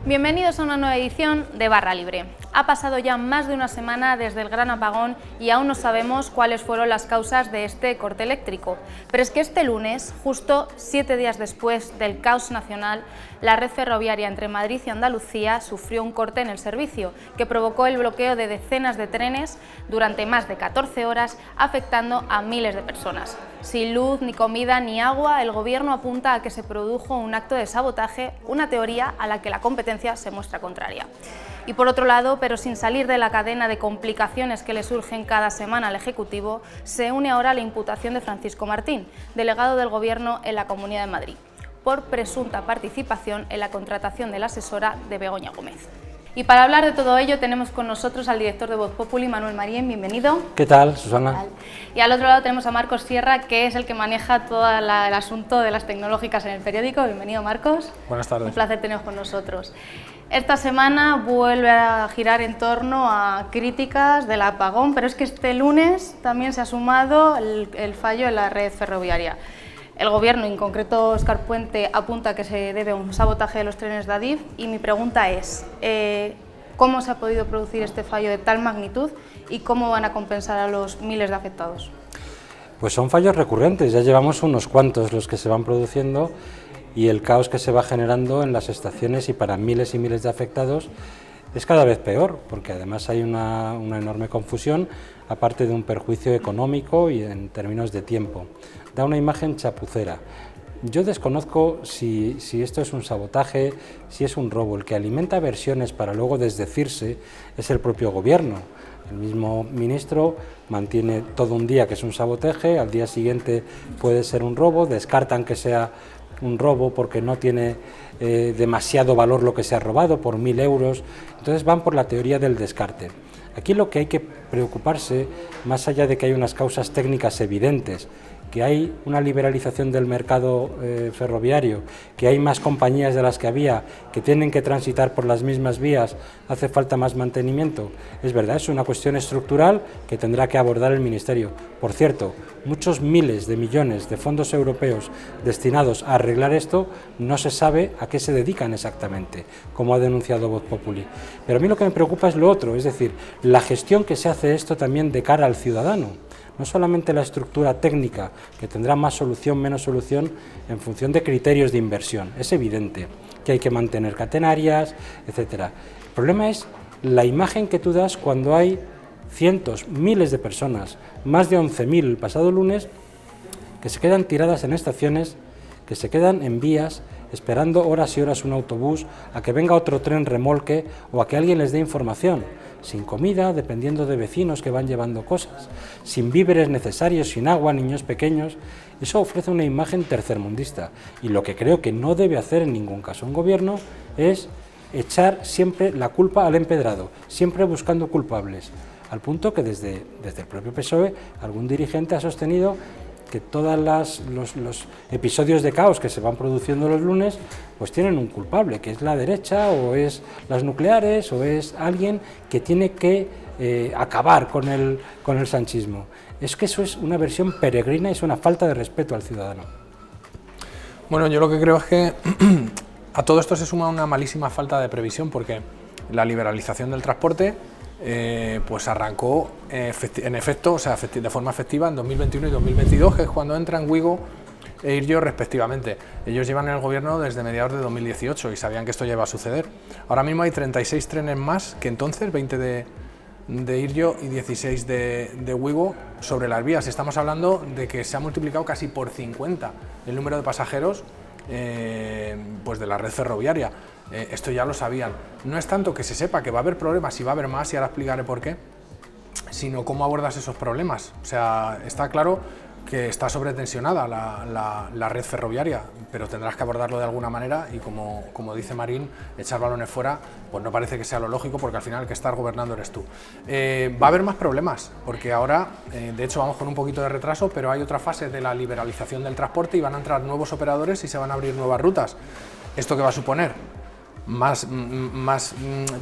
Bienvenidos a una nueva edición de Barra Libre. Ha pasado ya más de una semana desde el gran apagón y aún no sabemos cuáles fueron las causas de este corte eléctrico. Pero es que este lunes, justo 7 días después del caos nacional, la red ferroviaria entre Madrid y Andalucía sufrió un corte en el servicio que provocó el bloqueo de decenas de trenes durante más de 14 horas, afectando a miles de personas. Sin luz, ni comida, ni agua, el Gobierno apunta a que se produjo un acto de sabotaje, una teoría a la que la competencia se muestra contraria. Y por otro lado, pero sin salir de la cadena de complicaciones que le surgen cada semana al Ejecutivo, se une ahora la imputación de Francisco Martín, delegado del Gobierno en la Comunidad de Madrid, por presunta participación en la contratación de la asesora de Begoña Gómez. Y para hablar de todo ello tenemos con nosotros al director de Voz Populi, Manuel Marín, bienvenido. ¿Qué tal, Susana? Y al otro lado tenemos a Marcos Sierra, que es el que maneja todo el asunto de las tecnológicas en el periódico. Bienvenido, Marcos. Buenas tardes. Un placer teneros con nosotros. Esta semana vuelve a girar en torno a críticas del apagón, pero es que este lunes también se ha sumado el fallo en la red ferroviaria. El Gobierno, en concreto Óscar Puente, apunta que se debe a un sabotaje de los trenes de Adif y mi pregunta es, ¿cómo se ha podido producir este fallo de tal magnitud y cómo van a compensar a los miles de afectados? Pues son fallos recurrentes, ya llevamos unos cuantos los que se van produciendo y el caos que se va generando en las estaciones y para miles y miles de afectados es cada vez peor, porque además hay una enorme confusión, aparte de un perjuicio económico y en términos de tiempo. Da una imagen chapucera. Yo desconozco si esto es un sabotaje, si es un robo. El que alimenta versiones para luego desdecirse es el propio Gobierno. El mismo ministro mantiene todo un día que es un sabotaje, al día siguiente puede ser un robo, descartan que sea un robo porque no tiene demasiado valor lo que se ha robado, por 1.000 euros, entonces van por la teoría del descarte. Aquí lo que hay que preocuparse, más allá de que hay unas causas técnicas evidentes, que hay una liberalización del mercado ferroviario, que hay más compañías de las que había, que tienen que transitar por las mismas vías, hace falta más mantenimiento. Es verdad, es una cuestión estructural que tendrá que abordar el Ministerio. Por cierto, muchos miles de millones de fondos europeos destinados a arreglar esto, no se sabe a qué se dedican exactamente, como ha denunciado Voz Populi. Pero a mí lo que me preocupa es lo otro, es decir, la gestión que se hace esto también de cara al ciudadano. No solamente la estructura técnica, que tendrá más solución, menos solución, en función de criterios de inversión. Es evidente que hay que mantener catenarias, etcétera. El problema es la imagen que tú das cuando hay cientos, miles de personas, más de 11.000 el pasado lunes, que se quedan tiradas en estaciones, que se quedan en vías, esperando horas y horas un autobús, a que venga otro tren remolque o a que alguien les dé información, sin comida, dependiendo de vecinos que van llevando cosas, sin víveres necesarios, sin agua, niños pequeños. Eso ofrece una imagen tercermundista y lo que creo que no debe hacer en ningún caso un gobierno es echar siempre la culpa al empedrado, siempre buscando culpables, al punto que desde el propio PSOE algún dirigente ha sostenido que todos los episodios de caos que se van produciendo los lunes pues tienen un culpable, que es la derecha o es las nucleares o es alguien que tiene que acabar con el sanchismo. Es que eso es una versión peregrina y es una falta de respeto al ciudadano. Bueno, yo lo que creo es que a todo esto se suma una malísima falta de previsión, porque la liberalización del transporte pues arrancó en efecto, o sea, de forma efectiva en 2021 y 2022, que es cuando entran Wigo e Iryo respectivamente. Ellos llevan en el Gobierno desde mediados de 2018 y sabían que esto ya iba a suceder. Ahora mismo hay 36 trenes más que entonces, 20 de Iryo y 16 de Wigo sobre las vías. Estamos hablando de que se ha multiplicado casi por 50 el número de pasajeros pues de la red ferroviaria. Esto ya lo sabían. No es tanto que se sepa que va a haber problemas y va a haber más, y ahora explicaré por qué, sino cómo abordas esos problemas. O sea, está claro que está sobretensionada la red ferroviaria, pero tendrás que abordarlo de alguna manera y como dice Marín, echar balones fuera, pues no parece que sea lo lógico, porque al final el que está gobernando eres tú. Va a haber más problemas, porque ahora, de hecho vamos con un poquito de retraso, pero hay otra fase de la liberalización del transporte y van a entrar nuevos operadores y se van a abrir nuevas rutas. ¿Esto qué va a suponer? Más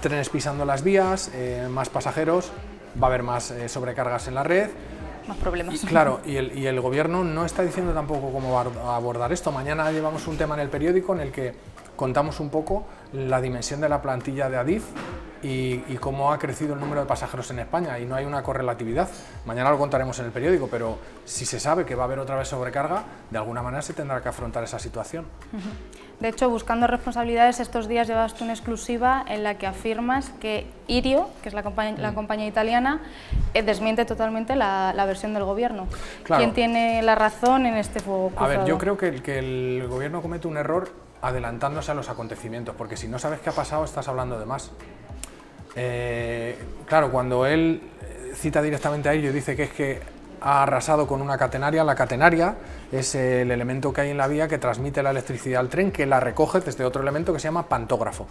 trenes pisando las vías, más pasajeros, va a haber más sobrecargas en la red, más problemas. Claro, y el gobierno no está diciendo tampoco cómo va a abordar esto. Mañana llevamos un tema en el periódico en el que contamos un poco la dimensión de la plantilla de Adif y cómo ha crecido el número de pasajeros en España, y no hay una correlatividad. Mañana lo contaremos en el periódico, pero si se sabe que va a haber otra vez sobrecarga, de alguna manera se tendrá que afrontar esa situación. De hecho, buscando responsabilidades, estos días llevaste una exclusiva en la que afirmas que Irio, que es la compañía italiana, desmiente totalmente la versión del gobierno. Claro. ¿Quién tiene la razón en este fuego cruzado? A ver, yo creo que el gobierno comete un error adelantándose a los acontecimientos, porque si no sabes qué ha pasado, estás hablando de más. Claro, cuando él cita directamente a ello y dice que es que ha arrasado con una catenaria, la catenaria es el elemento que hay en la vía que transmite la electricidad al tren, que la recoge desde otro elemento que se llama pantógrafo.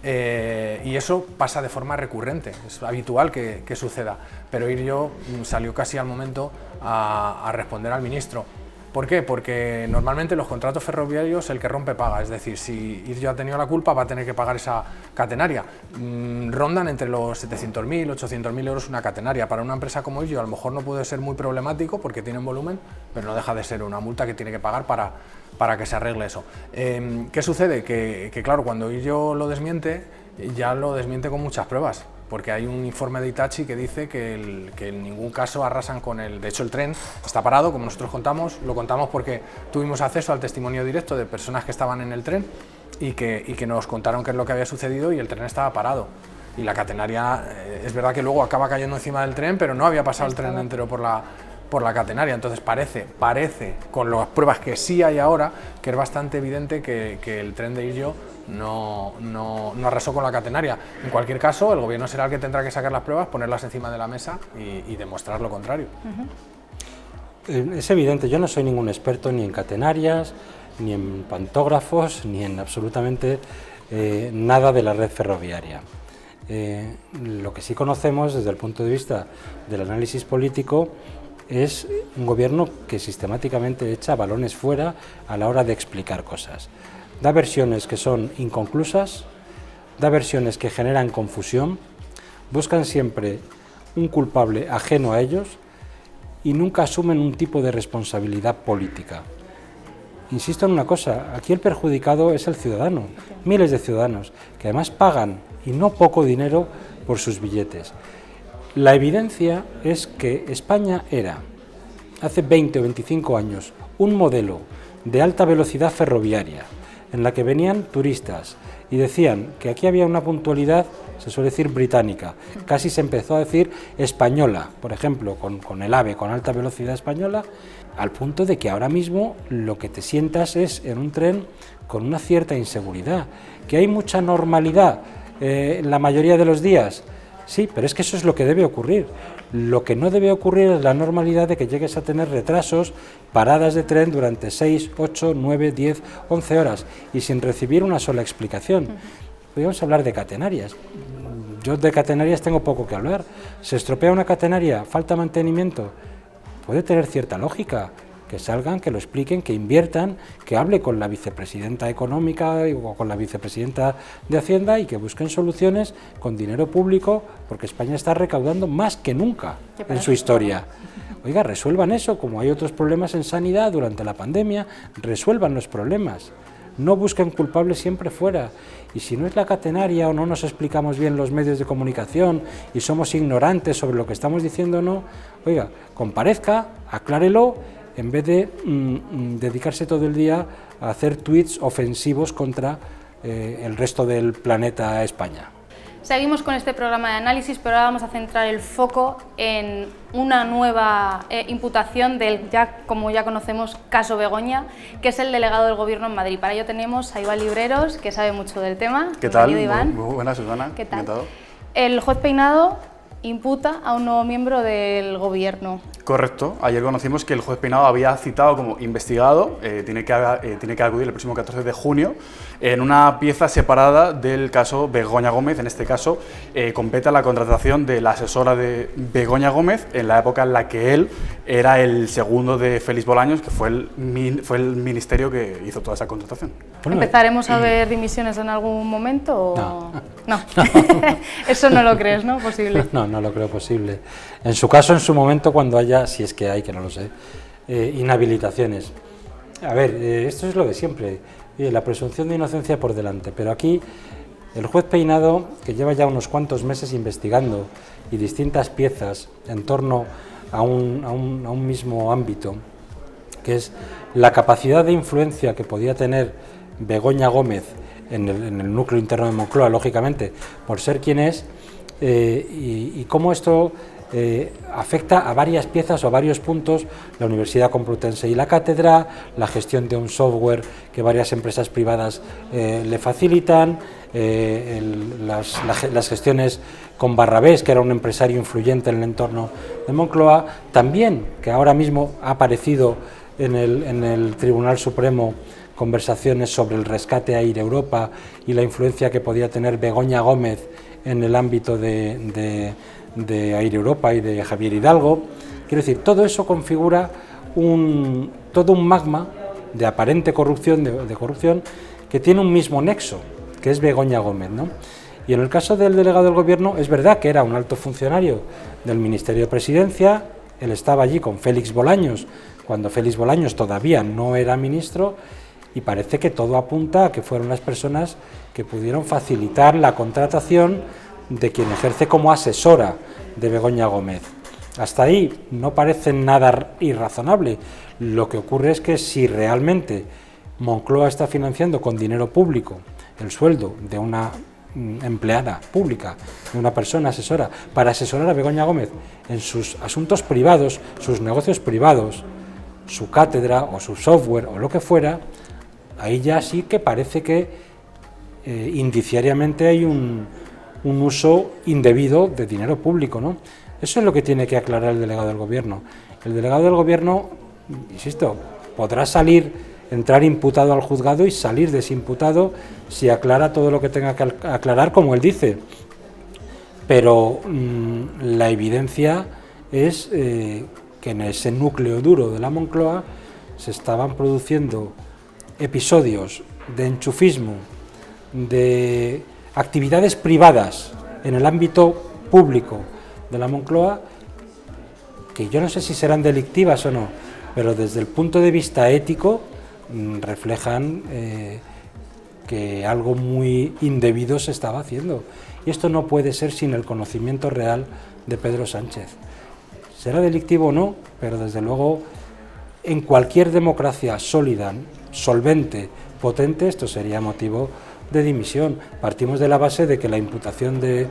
Y eso pasa de forma recurrente, es habitual que suceda, pero Irio salió casi al momento a responder al ministro. ¿Por qué? Porque normalmente los contratos ferroviarios el que rompe paga, es decir, si Irio ha tenido la culpa va a tener que pagar esa catenaria. Rondan entre los 700.000, 800.000 euros una catenaria. Para una empresa como Irio a lo mejor no puede ser muy problemático porque tienen volumen, pero no deja de ser una multa que tiene que pagar para que se arregle eso. ¿Qué sucede? Que claro, cuando Irio lo desmiente, ya lo desmiente con muchas pruebas, porque hay un informe de Hitachi que dice que en ningún caso arrasan con el... De hecho, el tren está parado, como nosotros contamos, lo contamos porque tuvimos acceso al testimonio directo de personas que estaban en el tren y que nos contaron qué es lo que había sucedido, y el tren estaba parado. Y la catenaria, es verdad que luego acaba cayendo encima del tren, pero no había pasado el tren entero por la catenaria. Entonces parece, con las pruebas que sí hay ahora, que es bastante evidente que el tren de Irio no arrasó con la catenaria. En cualquier caso, el gobierno será el que tendrá que sacar las pruebas, ponerlas encima de la mesa y demostrar lo contrario. Es evidente, yo no soy ningún experto ni en catenarias, ni en pantógrafos, ni en absolutamente nada de la red ferroviaria. Lo que sí conocemos desde el punto de vista del análisis político es un gobierno que sistemáticamente echa balones fuera a la hora de explicar cosas. Da versiones que son inconclusas, da versiones que generan confusión, buscan siempre un culpable ajeno a ellos y nunca asumen un tipo de responsabilidad política. Insisto en una cosa, aquí el perjudicado es el ciudadano, miles de ciudadanos, que además pagan, y no poco dinero, por sus billetes. La evidencia es que España era, hace 20 o 25 años, un modelo de alta velocidad ferroviaria, en la que venían turistas y decían que aquí había una puntualidad, se suele decir británica, casi se empezó a decir española, por ejemplo, con el AVE, con alta velocidad española, al punto de que ahora mismo lo que te sientas es en un tren con una cierta inseguridad, que hay mucha normalidad la mayoría de los días. Sí, pero es que eso es lo que debe ocurrir. Lo que no debe ocurrir es la normalidad de que llegues a tener retrasos, paradas de tren durante 6, 8, 9, 10, 11 horas y sin recibir una sola explicación. Podríamos hablar de catenarias. Yo de catenarias tengo poco que hablar. ¿Se estropea una catenaria? ¿Falta mantenimiento? Puede tener cierta lógica. Que salgan, que lo expliquen, que inviertan, que hable con la vicepresidenta económica o con la vicepresidenta de Hacienda y que busquen soluciones con dinero público, porque España está recaudando más que nunca en su historia. Oiga, resuelvan eso, como hay otros problemas en sanidad durante la pandemia, resuelvan los problemas. No busquen culpables siempre fuera. Y si no es la catenaria o no nos explicamos bien los medios de comunicación y somos ignorantes sobre lo que estamos diciendo o no, oiga, comparezca, aclárelo, en vez de dedicarse todo el día a hacer tweets ofensivos contra el resto del planeta España. Seguimos con este programa de análisis, pero ahora vamos a centrar el foco en una nueva imputación del, como ya conocemos, caso Begoña, que es el delegado del Gobierno en Madrid. Para ello tenemos a Iván Libreros, que sabe mucho del tema. ¿Qué tal? Iván. Muy buenas, Susana. ¿Qué tal? Encantado. El juez Peinado imputa a un nuevo miembro del Gobierno. Correcto. Ayer conocimos que el juez Peinado había citado como investigado, tiene que acudir el próximo 14 de junio, en una pieza separada del caso Begoña Gómez. En este caso, compete a la contratación de la asesora de Begoña Gómez en la época en la que él era el segundo de Félix Bolaños, que fue el ministerio que hizo toda esa contratación. ¿Empezaremos a ver dimisiones en algún momento? O... No. No, eso no lo crees, ¿no? Posible. No, no lo creo posible. En su caso, en su momento, cuando haya, si es que hay, que no lo sé, inhabilitaciones. A ver, esto es lo de siempre, la presunción de inocencia por delante, pero aquí el juez Peinado, que lleva ya unos cuantos meses investigando y distintas piezas en torno a un mismo ámbito, que es la capacidad de influencia que podía tener Begoña Gómez en el núcleo interno de Moncloa, lógicamente, por ser quien es, y cómo esto afecta a varias piezas o a varios puntos, la Universidad Complutense y la Cátedra, la gestión de un software que varias empresas privadas le facilitan, las gestiones con Barrabés, que era un empresario influyente en el entorno de Moncloa, también, que ahora mismo ha aparecido en el Tribunal Supremo conversaciones sobre el rescate a Air Europa y la influencia que podía tener Begoña Gómez en el ámbito de Air Europa y de Javier Hidalgo. Quiero decir, todo eso configura todo un magma de aparente corrupción, de corrupción, que tiene un mismo nexo, que es Begoña Gómez, ¿no? Y en el caso del delegado del Gobierno, es verdad que era un alto funcionario del Ministerio de Presidencia, él estaba allí con Félix Bolaños, cuando Félix Bolaños todavía no era ministro, y parece que todo apunta a que fueron las personas que pudieron facilitar la contratación de quien ejerce como asesora de Begoña Gómez. Hasta ahí no parece nada irrazonable. Lo que ocurre es que si realmente Moncloa está financiando con dinero público el sueldo de una empleada pública, de una persona asesora, para asesorar a Begoña Gómez en sus asuntos privados, sus negocios privados, su cátedra o su software o lo que fuera, ahí ya sí que parece que indiciariamente hay un uso indebido de dinero público, ¿no? Eso es lo que tiene que aclarar el delegado del Gobierno. El delegado del Gobierno, insisto, podrá entrar imputado al juzgado y salir desimputado si aclara todo lo que tenga que aclarar, como él dice. Pero la evidencia es que en ese núcleo duro de la Moncloa se estaban produciendo episodios de enchufismo, de actividades privadas en el ámbito público de la Moncloa, que yo no sé si serán delictivas o no, pero desde el punto de vista ético reflejan que algo muy indebido se estaba haciendo. Y esto no puede ser sin el conocimiento real de Pedro Sánchez. Será delictivo o no, pero desde luego en cualquier democracia sólida, solvente, potente, esto sería motivo de dimisión. Partimos de la base de que la imputación del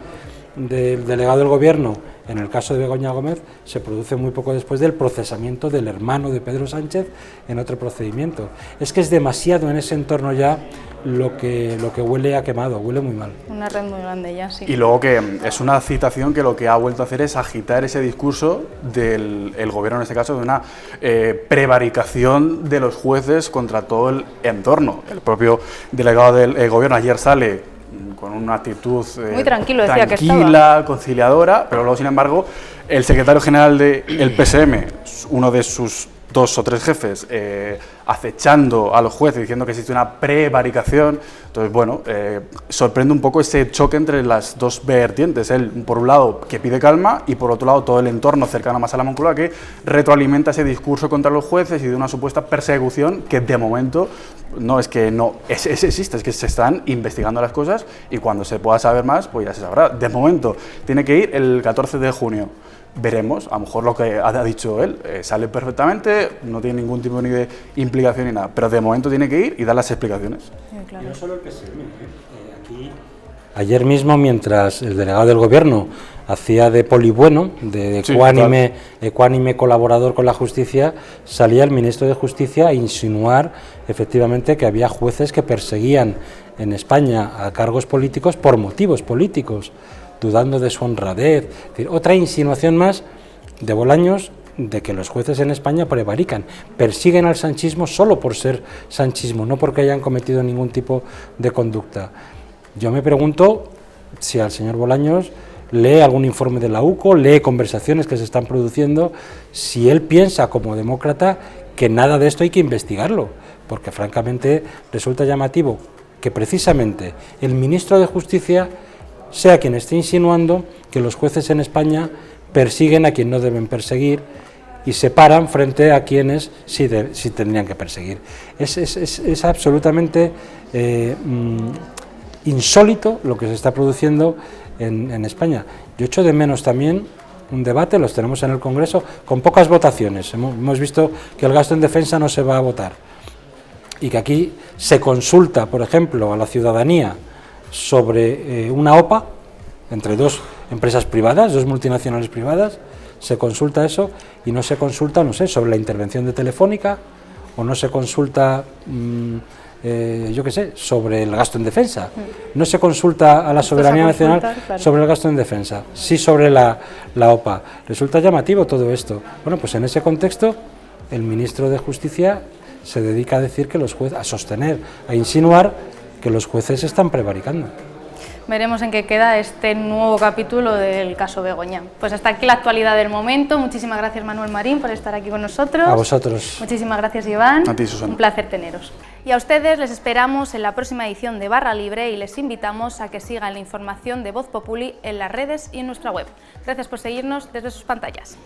delegado del Gobierno en el caso de Begoña Gómez se produce muy poco después del procesamiento del hermano de Pedro Sánchez en otro procedimiento. Es que es demasiado en ese entorno ya lo que huele a quemado, huele muy mal. Una red muy grande ya, sí. Y luego que es una citación que lo que ha vuelto a hacer es agitar ese discurso del Gobierno, en este caso, de una prevaricación de los jueces contra todo el entorno. El propio delegado del Gobierno ayer sale con una actitud muy tranquilo, decía tranquila, conciliadora, pero luego, sin embargo, el secretario general del PSM, uno de sus 2 o 3 jefes, acechando a los jueces, diciendo que existe una prevaricación. Entonces, bueno, sorprende un poco ese choque entre las dos vertientes. Él, por un lado, que pide calma, y por otro lado, todo el entorno cercano más a la Moncloa, que retroalimenta ese discurso contra los jueces y de una supuesta persecución que, de momento, no es que no existe, es que se están investigando las cosas y cuando se pueda saber más, pues ya se sabrá. De momento, tiene que ir el 14 de junio. Veremos, a lo mejor lo que ha dicho él sale perfectamente, no tiene ningún tipo ni de implicación ni nada, pero de momento tiene que ir y dar las explicaciones. Sí, claro. Y no solo el PSM, aquí. Ayer mismo, mientras el delegado del Gobierno hacía de polibueno, de ecuánime colaborador con la justicia, salía el ministro de Justicia a insinuar efectivamente que había jueces que perseguían en España a cargos políticos por motivos políticos, dudando de su honradez. Es decir, otra insinuación más de Bolaños de que los jueces en España prevarican, persiguen al sanchismo solo por ser sanchismo, no porque hayan cometido ningún tipo de conducta. Yo me pregunto si al señor Bolaños lee algún informe de la UCO, lee conversaciones que se están produciendo, si él piensa como demócrata que nada de esto hay que investigarlo, porque francamente resulta llamativo que precisamente el ministro de Justicia sea quien esté insinuando que los jueces en España persiguen a quien no deben perseguir y se paran frente a quienes sí tendrían que perseguir. Es absolutamente insólito lo que se está produciendo en España. Yo echo de menos también un debate, los tenemos en el Congreso, con pocas votaciones. Hemos visto que el gasto en defensa no se va a votar y que aquí se consulta, por ejemplo, a la ciudadanía sobre una OPA entre dos empresas privadas, dos multinacionales privadas, se consulta eso y no se consulta, no sé, sobre la intervención de Telefónica o no se consulta, yo qué sé, sobre el gasto en defensa. No se consulta a la soberanía nacional sobre el gasto en defensa, sí sobre la OPA. Resulta llamativo todo esto. Bueno, pues en ese contexto el ministro de Justicia se dedica a decir que los jueces, a sostener, a insinuar que los jueces están prevaricando. Veremos en qué queda este nuevo capítulo del caso Begoña. Pues hasta aquí la actualidad del momento. Muchísimas gracias, Manuel Marín, por estar aquí con nosotros. A vosotros. Muchísimas gracias, Iván. A ti, Susana. Un placer teneros. Y a ustedes les esperamos en la próxima edición de Barra Libre y les invitamos a que sigan la información de Voz Populi en las redes y en nuestra web. Gracias por seguirnos desde sus pantallas.